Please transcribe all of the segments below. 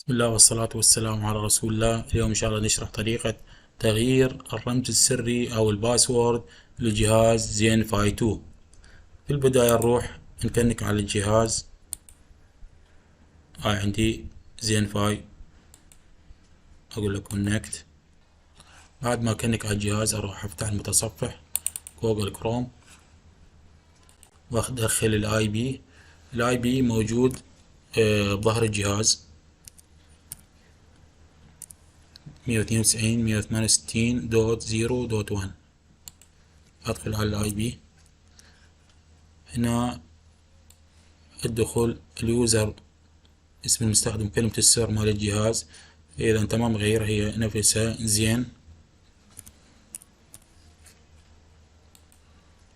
بسم الله والصلاة والسلام على رسول الله. اليوم إن شاء الله نشرح طريقة تغيير الرمز السري أو الباسورد لجهاز زين فاي 2. في البداية نروح نكنك على الجهاز. هاي عندي زين فاي، أقول له كونكت. بعد ما أكنك على الجهاز أروح أفتح المتصفح جوجل كروم وأدخل الاي بي موجود بظهر الجهاز 192.168.0.1. أدخل على الاي بي. هنا الدخول اليوزر اسم المستخدم كلمة السر مال الجهاز، إذا تمام غير هي نفسها زين.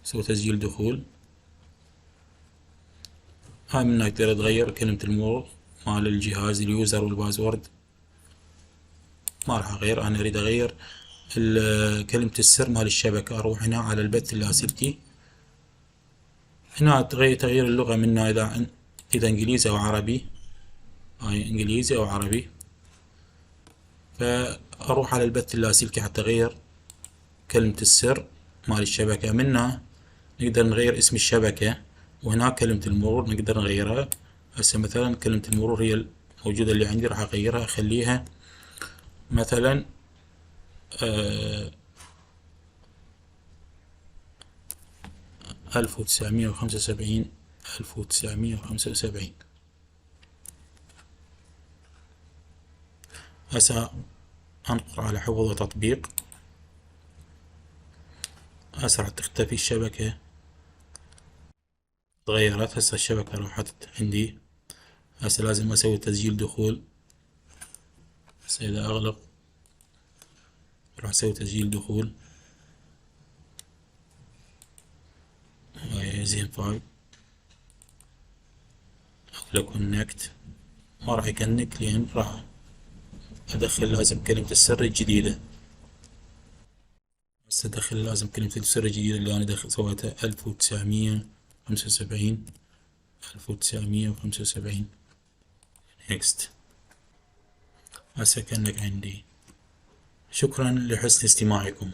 سوي تسجيل دخول. هاي من هنا تقدر تغير كلمة المرور مال الجهاز اليوزر والباسورد. ما راح أغير، أنا أريد أغير كلمة السر مال الشبكة. أروح هنا على البث اللاسلكي. هنا تغير اللغة منها إذا إنجليزي أو عربي. هاي إنجليزي أو عربي. فأروح على البث اللاسلكي حتى أغير كلمة السر مال الشبكة. منها نقدر نغير اسم الشبكة، وهناك كلمة المرور نقدر نغيرها. هسه مثلا كلمة المرور هي الموجودة اللي عندي، راح أغيرها أخليها مثلا 1975. 1975. هسه أنقر على حفظ وتطبيق. هسه راح تختفي الشبكة، تغيرت. هسه الشبكة راحت عندي. هسه لازم أسوي تسجيل دخول. هسه إذا أغلق راح أسوي تسجيل دخول. هاي زين فاي، أقول له كونكت. ما راح يكنك لين راح أدخل لازم كلمة السر الجديدة. هسه أدخل لازم كلمة السر الجديدة اللي أنا سويتها 1975. 1975 نيكست. هسه كأنك عندي. شكرا لحسن استماعكم.